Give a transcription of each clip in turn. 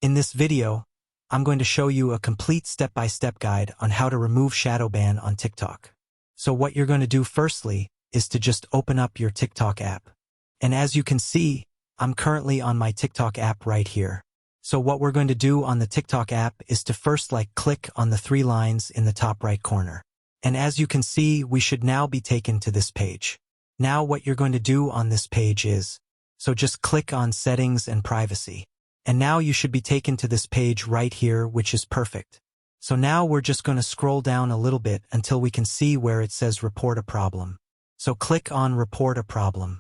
In this video, I'm going to show you a complete step-by-step guide on how to remove Shadowban on TikTok. So what you're going to do firstly is to just open up your TikTok app. And as you can see, I'm currently on my TikTok app right here. So what we're going to do on the TikTok app is to first click on the three lines in the top right corner. And as you can see, we should now be taken to this page. Now what you're going to do on this page is, so just click on Settings and Privacy. And now you should be taken to this page right here, which is perfect. So now we're just going to scroll down a little bit until we can see where it says Report a Problem. So click on Report a Problem.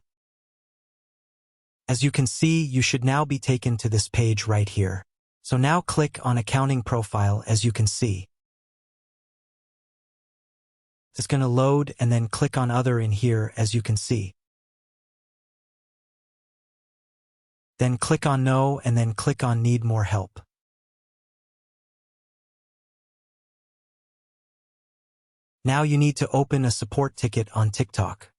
As you can see, you should now be taken to this page right here. So now click on Accounting Profile, as you can see. It's going to load, and then click on Other in here, as you can see. Then click on No, and then click on Need More Help. Now you need to open a support ticket on TikTok.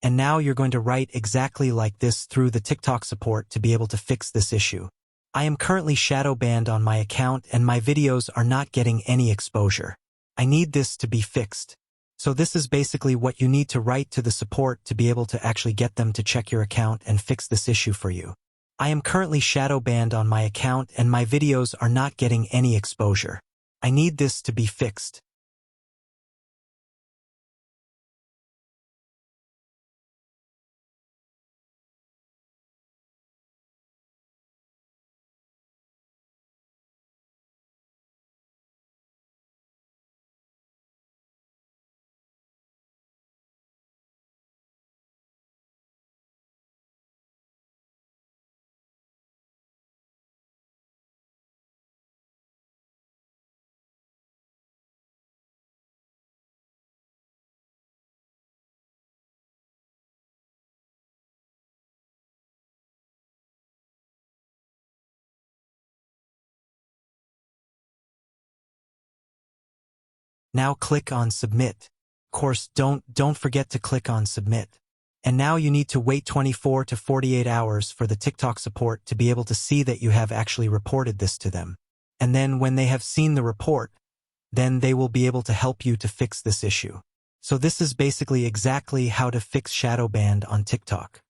And now you're going to write exactly like this through the TikTok support to be able to fix this issue. I am currently shadow banned on my account and my videos are not getting any exposure. I need this to be fixed. So this is basically what you need to write to the support to be able to actually get them to check your account and fix this issue for you. I am currently shadow banned on my account and my videos are not getting any exposure. I need this to be fixed. Now click on Submit. Of course, don't forget to click on Submit. And now you need to wait 24 to 48 hours for the TikTok support to be able to see that you have actually reported this to them. And then when they have seen the report, then they will be able to help you to fix this issue. So this is basically exactly how to fix Shadowban on TikTok.